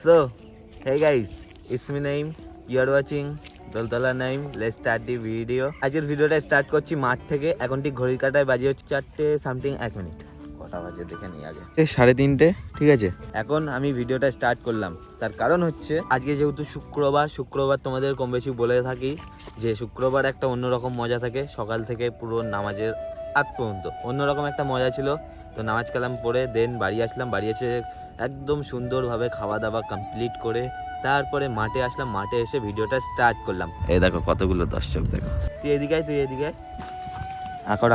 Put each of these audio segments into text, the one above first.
So, hey guys, it's me Naim. You are watching Doltala Naim. Let's start the video. আজকের ভিডিওটা start করছি মাঠ থেকে. এখন ঠিক ঘড়ির কাঁটায় বাজে হচ্ছে 4টে সামথিং 1 মিনিট. কটা বাজে দেখে নিই আগে. 3:30, ঠিক আছে. এখন আমি ভিডিওটা স্টার্ট করলাম. তার কারণ হচ্ছে আজকে যেহেতু শুক্রবার তোমাদের কম বেশি বলে থাকি যে শুক্রবার একটা অন্যরকম মজা থাকে. সকাল থেকে পুরো নামাজের আগ পর্যন্ত অন্যরকম একটা মজা ছিল. তো নামাজ কালাম পড়ে দেন বাড়ি আসলাম. বাড়ি এসে একদম সুন্দরভাবে খাওয়া দাওয়া কমপ্লিট করে তারপরে মাঠে আসলাম. মাঠে এসে ভিডিওটা স্টার্ট করলাম. এই দেখো কতগুলো দর্শক দেখো. তুই এদিকে আকর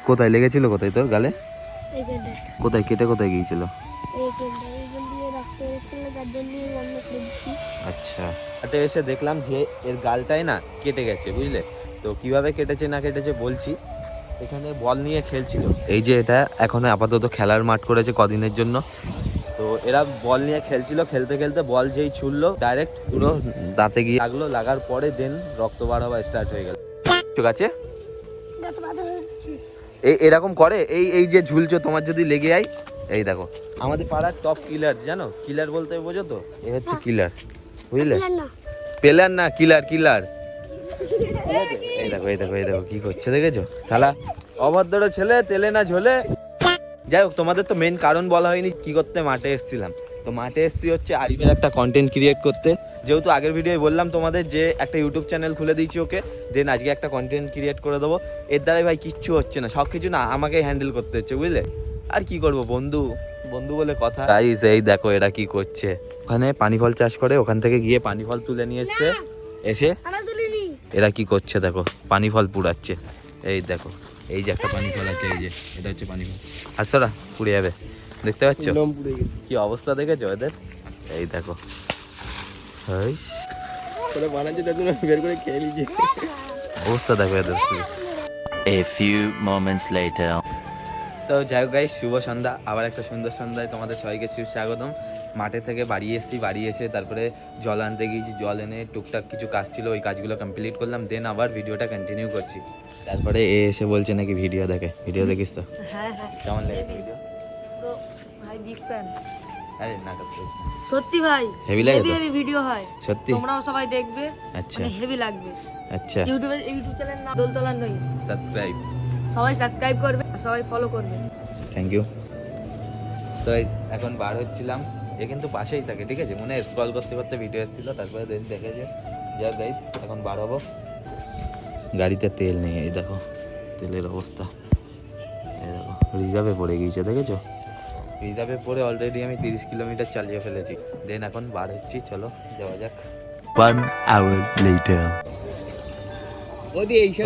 কোথায় লেগেছিল? কোথায় তোর গালে? কোথায় কেটে কোথায় গিয়েছিল? আচ্ছা, হাটে এসে দেখলাম যে এর গালটাই না কেটে গেছে, বুঝলে? তো কিভাবে কেটেছে না কেটেছে বলছি. এখানে বল নিয়ে খেলছিল. এই যে এটা এখন আপাতত খেলার মাঠ করেছে কদিনের জন্য. তো এরা বল নিয়ে খেলছিল. খেলতে খেলতে বল যেই ছুড়লো ডাইরেক্ট পুরো দাঁতে গিয়ে লাগলো. লাগার পরে দেন রক্ত বার হওয়া স্টার্ট হয়ে গেল. ঠিক আছে, এরকম করে. এই যে ঝুলছো, তোমার যদি লেগে যায়. এই দেখো আমাদের পাড়ার টপ কিলার, জানো? কিলার বলতে বোঝো তো? এই হচ্ছে কিলার, বুঝলে? প্লেয়ার না, কিলার. এই দেখো কি করছে, দেখেছো? শালা অভদ্র ছেলে, তেলে না ঝোলে. যাই হোক, তোমাদের তো মেন কারণ বলা হয়নি কি করতে মাঠে এসেছিলাম. তো মাঠে এসেছি হচ্ছে আরিফের একটা কন্টেন্ট ক্রিয়েট করতে. যেহেতু আগের ভিডিওয় বললাম তোমাদের যে একটা ইউটিউব চ্যানেল খুলে দিয়েছি ওকে, দেন আজকে একটা কন্টেন্ট ক্রিয়েট করে দেবো. এর দ্বারাই ভাই কিচ্ছু হচ্ছে না, সব কিছু না আমাকেই হ্যান্ডেল করতে হচ্ছে, বুঝলে? আর কি করবো, বন্ধু বলে কথা. গাইস এই দেখো এরা কি করছে. ওখানে পানি ফল চাষ করে, ওখান থেকে গিয়ে পানি ফল তুলে নিয়ে এসছে. এসে এরা কি করছে দেখো, পানি ফল পুড়াচ্ছে. এই দেখো, এই যে একটা পানি ফল আছে, এই যে এটা হচ্ছে পানি ফল. আচ্ছা পুড়ে যাবে, দেখতে পাচ্ছ কি অবস্থা, দেখেছো এদের? এই দেখো অবস্থা দেখো এদের. A few moments later. তো যাই হোক গাইস, শুভ সন্ধ্যা. আবার একটা সুন্দর সন্ধ্যায় তোমাদের সবাইকে সুস্বাগতম. মাঠে থেকে বাড়ি এসেছি. বাড়ি এসে তারপরে জল আনতে গিয়েছি. জল এনে টুকটাক কিছু কাজ ছিল, ওই কাজগুলো কমপ্লিট করলাম. দেন আবার ভিডিওটা কন্টিনিউ করছি. তারপরে এসে বলছে নাকি ভিডিও দেখে. ভিডিও দেখিস তো? হ্যাঁ. কেমন লাগে ভিডিও? ভাই বিগ ফ্যান. আরে না করতে সত্যি ভাই, হেভি লাগে তো? হেভি ভিডিও হয় সত্যি, তোমরাও সবাই দেখবে. আচ্ছা হেভি লাগবে. আচ্ছা, ইউটিউব চ্যানেল নাম দোলতলা নাইম. সাবস্ক্রাইব সবাই সাবস্ক্রাইব করবে, সবাই ফলো করবে. Thank you. তো এখন বার হচ্ছিলাম. এ কিন্তু পাশেই থাকে, ঠিক আছে? মনে স্ক্রল করতে করতে ভিডিও এসেছিল, তারপরে দেখেছে. যা গাইস এখন বার হবো. গাড়িতে তেল নেই, এই দেখো তেলের অবস্থা. এই দেখো রিজার্ভে পড়ে গিয়েছে, দেখেছো? রিজার্ভে পড়ে অলরেডি আমি 30 কিলোমিটার চালিয়ে ফেলেছি. দেন এখন বার হচ্ছি, চলো যাওয়া যাক. 1 hour later.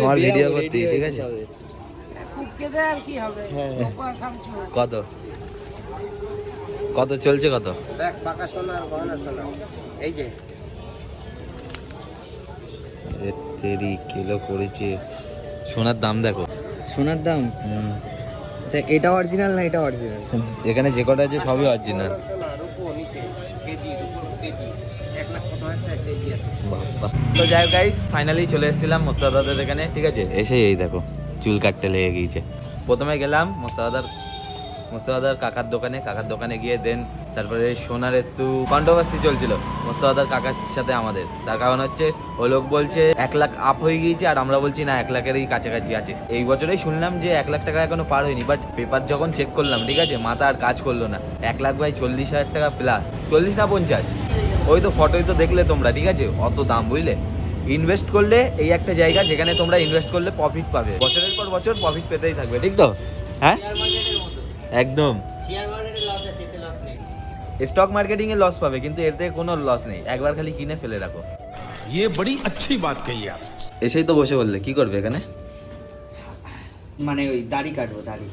তোমার ভিডিও করতে, ঠিক আছে? কত চলছে? কত দেখ পাকা সোনা আর গয়না সোনা, এই যে তেরি কিলো করেছে. সোনার দাম দেখো, সোনার দাম. আচ্ছা এটা অরিজিনাল না এটা অরিজিনাল? এখানে যে কটা আছে সবই অরিজিনাল. তো যাই হোক গাইস, ফাইনালি চলে এসেছিলাম মোস্তাদাদের এখানে, ঠিক আছে? এসে এই দেখো চুল কাটতে লেগে গিয়েছে. প্রথমে গেলাম মোস্তাদার কাকার দোকানে গিয়ে দেন তারপরে সোনার একটু কন্ট্রোভার্সি চলছিল মোস্তাদার কাকার সাথে আমাদের. তার কারণ হচ্ছে ও লোক বলছে 1 লাখ আপ হয়ে গিয়েছে, আর আমরা বলছি না 1 লাখেরই কাছাকাছি আছে. এই বছরেই শুনলাম যে 1 লাখ টাকা এখনো পার হয়নি, বাট পেপার যখন চেক করলাম, ঠিক আছে, মাথা আর কাজ করলো না. 1 লাখ ভাই 40,000 টাকা প্লাস, 40 না 50. ওই তো ফটোই তো দেখলে তোমরা, ঠিক আছে? অত দাম, বুঝলে? ইনভেস্ট করলে এই একটা জায়গা যেখানে তোমরা ইনভেস্ট করলে প্রফিট পাবে, বছরের পর বছর প্রফিট পেতেই থাকবে, ঠিক তো? হ্যাঁ একদম. স্টক মার্কেটিং এ লস পাবে, কিন্তু এতে কোনো লস নেই. একবার খালি কিনে ফেলে রাখো. ये बड़ी अच्छी बात कही आप. এসেই তো বসে বললে কি করবে এখানে? মানে ওই দাড়ি কাটবো. দাড়ি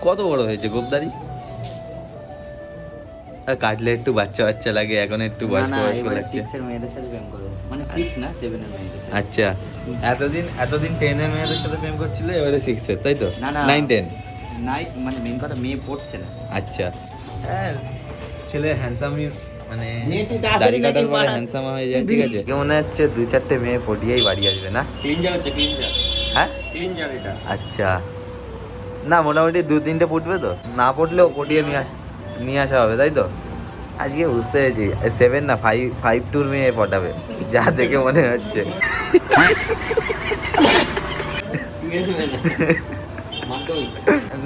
কত বড় হয়েছে গোপদারি? আর কাটলে একটু বাচ্চা লাগে, এখন একটু বয়স্ক লাগছে. 6 এর মেয়েদের সাথে প্রেম করব, মানে 6 না 7 এর মেয়েদের সাথে. আচ্ছা, এতদিন 10 এর মেয়েদের সাথে প্রেম করছিলে, এবারে 6 এর, তাই তো? 9 10 নাই, মানে মেন কথা মেয়ে পড়ছে না. আচ্ছা, হ্যাঁ ছেলে হ্যান্ডসামই, মানে দাড়ি কাটার পরে হ্যান্ডসাম হয়ে যায়, ঠিক আছে? মনে হচ্ছে 2-4টে মেয়ে পটিয়েই বাড়ি আসবে না? 3 জন আছে, 3 জন. হ্যাঁ 3 জন এটা. আচ্ছা, না মোটামুটি 2-3টে পটবে তো, না পটলেও পটিয়ে নিয়ে আস. নিয়ে আসা হবে, তাই তো? আজকে বুঝতে পেরেছি 7 না 5 মেয়ে পটাবে, যা দেখে মনে হচ্ছে।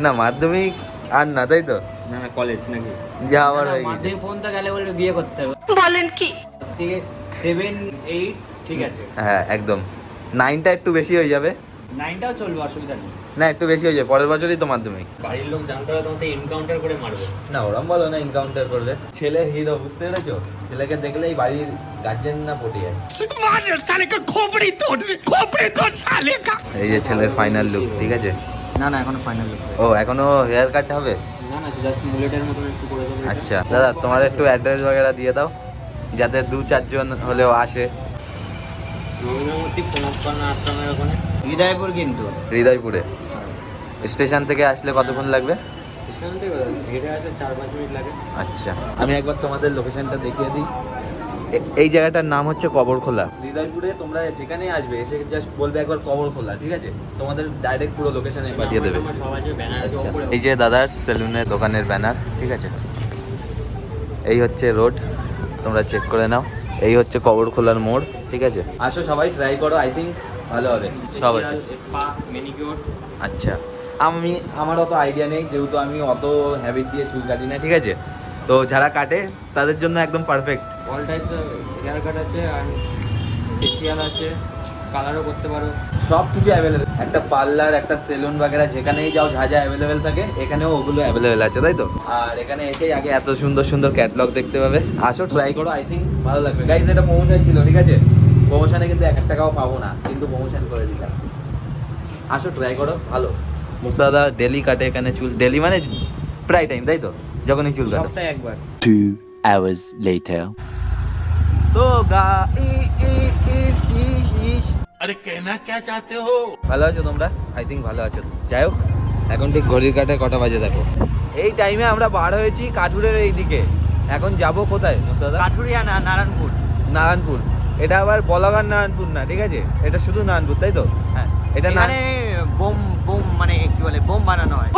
না মাধ্যমিক আর না, তাই তো? না না কলেজ নাকি? যা আবার হয়ে গেছে। মাধ্যমিক পর্যন্ত গেলে বলবে বিয়ে করতে হবে। বলেন কি? থেকে 7, 8 ঠিক আছে। হ্যাঁ একদম, 9টা একটু বেশি হয়ে যাবে। 9টাও চলবে, অসুবিধা নেই। না একটু বেশি হয়ে যাবে, পরের বছরই তো মাধ্যমিক। বাড়ির লোক জানতে হবে তোমাকে এনকাউন্টার করে মারবে। না ওরম বলো না, এনকাউন্টার করবে। ছেলে হিরো, বুঝতে পেরেছো? ছেলেকে দেখলেই বাড়ির গার্জেন না পটে যায়। এই যে ছেলের ফাইনাল লুক, ঠিক আছে? না না এখনো ফাইনাল লুক। ও এখনো হেয়ার কাট হবে? না না জাস্ট মুলেটের মতন একটু করে দেবো। আচ্ছা দাদা, তোমার একটু অ্যাড্রেস বগেরা দিয়ে দাও, যাতে 2-4 জন হলেও আসে। রবীন্দ্রমূর্তি পুনঃকর্ণ আশ্রমের ওখানে, হৃদয়পুর কিন্তু। হৃদয়পুরে স্টেশন থেকে আসলে কতক্ষণ লাগবে? স্টেশন থেকে হেঁটে আসলে 4-5 মিনিট লাগে। আচ্ছা আমি একবার তোমাদের লোকেশনটা দেখিয়ে দিই। এই জায়গাটার নাম হচ্ছে কবরখোলা। হৃদয়পুরে তোমরা যেখানে আসবে এসে জাস্ট বলবে একবার কবরখোলা, ঠিক আছে? তোমাদের ডাইরেক্ট পুরো লোকেশনে পাঠিয়ে দেবে। আমার সবাই যে ব্যানার আচ্ছা, উপরে এই যে দাদার সেলুনের দোকানের ব্যানার, ঠিক আছে? এই হচ্ছে রোড, তোমরা চেক করে নাও। এই হচ্ছে কবরখোলার মোড়, ঠিক আছে? আসো সবাই ট্রাই করো, আই থিঙ্ক ভালো হবে। সব আছে। Spa, manicure. আচ্ছা আমার অত আইডিয়া নেই, যেহেতু আমি অত হ্যাবিট দিয়ে চুল কাটি না, ঠিক আছে? তো যারা কাটে তাদের জন্য একদম perfect. All types hair cut আছে আর ফেসিয়াল আছে, কালারও করতে পারো। সব কিছু অ্যাভেলেবেল, একটা পার্লার, একটা সেলুন বাগেরা যেখানেই যাও যা যা অ্যাভেলেবেল থাকে এখানেও ওগুলো অ্যাভেলেবেল আছে, তাই তো? আর এখানে এসেই আগে এত সুন্দর সুন্দর ক্যাটলগ দেখতে পাবে। আসো ট্রাই করো, আই থিঙ্ক ভালো লাগবে। গাইজ এটা প্রমোশন ছিল, ঠিক আছে? প্রমোশনে কিন্তু 1 টাকাও পাবো না, কিন্তু প্রমোশন করে দিলাম। আসো ট্রাই করো, ভালো। মুস্তাদা ডেলি কাটে এখানে চুল, ডেলি মানে প্রায় টাইম, তাই তো? যখনই চুল কাটে। সপ্তাহে একবার। 2 hours later. তো अरे कहना क्या चाहते हो? ভালো আছো তোমরা? আই থিঙ্ক ভালো আছো। যাই হোক, এখন ঠিক ঘড়ির কাঁটায় কটা বাজে দেখো। এই টাইমে আমরা বার হয়েছি কাঠুরের এই দিকে। এখন যাব কোথায় মুস্তাদা? কাঠুরিয়া না, নারায়ণপুর। নারায়ণপুর। এটা আবার বলাগার নারায়ণপুর না, ঠিক আছে? এটা শুধু নারায়ণপুর, তাই তো? হ্যাঁ, এটা না, এখানে বোম মানে কি বলে, বোম বানানো হয়।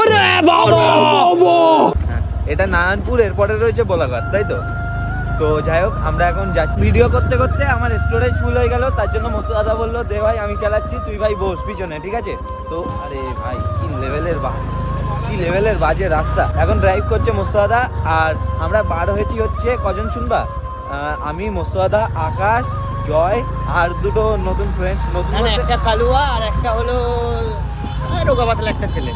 হ্যাঁ, এটা নারায়ণপুর, এরপরে রয়েছে বলাঘাট, তাই তো? তো যাই হোক, আমরা এখন যাচ্ছি। ভিডিও করতে করতে আমার স্টোরেজ ফুল হয়ে গেল, তার জন্য মস্ত দাদা বললো দে ভাই আমি চালাচ্ছি, তুই ভাই বস পিছনে, ঠিক আছে? তো আরে ভাই কি লেভেলের বাজে রাস্তা। এখন ড্রাইভ করছে মস্ত দাদা, আর আমরা বার হয়েছি হচ্ছে কজন শুনবা? আমি, মস্ত দাদা, আকাশ, জয় আর দুটো নতুন ফ্রেন্ড। নতুন বলতে- একটা কালুয়া আর একটা হলো রোগা পাতলা একটা ছেলে।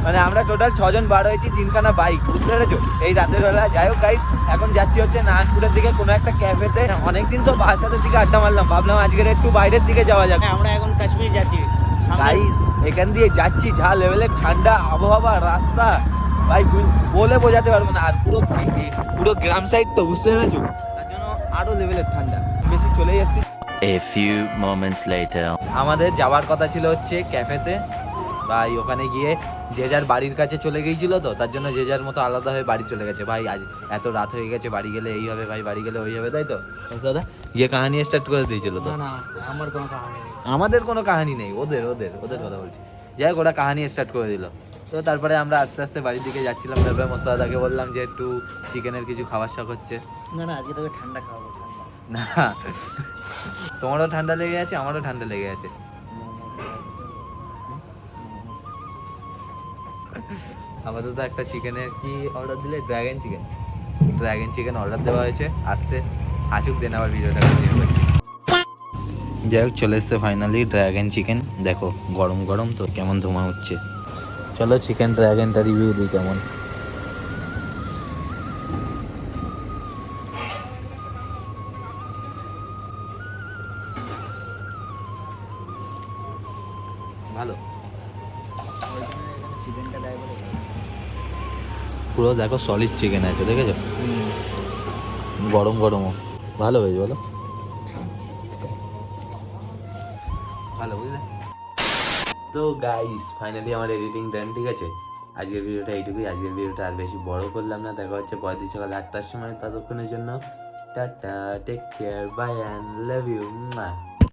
মানে আমরা টোটাল 6 জন বার হয়েছি, 3খানা বাইক, বুঝতে পেরেছো? এই রাতের বেলা। যাই হোক গাইস, এখন যাচ্ছি হচ্ছে নারায়ণপুরের দিকে কোনো একটা ক্যাফেতে। অনেকদিন তো বাসাতের দিকে আড্ডা মারলাম, ভাবলাম আজকের একটু বাইরের দিকে যাওয়া যাক। আমরা এখন কাশ্মীর যাচ্ছি। গাইস এখান দিয়ে যাচ্ছি, যা লেভেলের ঠান্ডা আবহাওয়া, রাস্তা ভাই বলে বোঝাতে পারবো না। আর পুরো গ্রাম সাইড তো, বুঝতে পেরেছো? তার জন্য আরো লেভেলের ঠান্ডা। বেশি চলেই এসেছি। A few moments later. আমাদের যাওয়ার কথা ছিল হচ্ছে ক্যাফেতে ভাই, ওখানে গিয়ে যে যার বাড়ির কাছে চলে গিয়েছিল, তো তার জন্য যে যার মতো আলাদা হয়ে বাড়ি চলে গেছে। ভাই আজ এত রাত হয়ে গেছে, বাড়ি গেলে এই হবে ভাই, বাড়ি গেলে ওই হবে, তাই তো? দাদা গিয়ে কাহানি স্টার্ট করে দিয়েছিল তো। না আমার কোনো কাহিনী নেই। আমাদের কোনো কাহিনী নেই, ওদের কথা বলছি। যাই হোক, ওরা কাহিনী স্টার্ট করে দিল। তো তারপরে আমরা আস্তে আস্তে বাড়ির দিকে যাচ্ছিলাম। তারপরে মোস্তাদাকে বললাম যে একটু চিকেনের কিছু খাবার শখ হচ্ছে। না আজকে তোকে ঠান্ডা খাওয়াবো। না তোমারও ঠান্ডা লেগে আছে, আমারও ঠান্ডা লেগে আছে। আপাতত একটা চিকেনের কি অর্ডার দিলে? ড্রাগন চিকেন অর্ডার দেওয়া হয়েছে। আসুক দেন, আবার ভিডিওটা কন্টিনিউ করছি। যাই হোক, চলে এসছে ফাইনালি ড্রাগন চিকেন। দেখো গরম গরম তো কেমন ধোঁয়া হচ্ছে। চলো চিকেন ড্রাগনটা রিভিউ দিই কেমন। ভালো, চিকেনটা দেয় বলে পুরো দেখো সলিড চিকেন আছে, দেখেছো? গরম গরমও ভালো হয়েছে, বলো ভালো, বুঝলে? তো গাইস ফাইনালি আমার এডিটিং ডান, ঠিক আছে? আজকের ভিডিওটা এইটুকুই। আজকের ভিডিওটা আর বেশি বড় করলাম না। দেখা হচ্ছে পরের দিন সকাল 8টার সময়। ততক্ষণের জন্য tata, take care, bye and love you.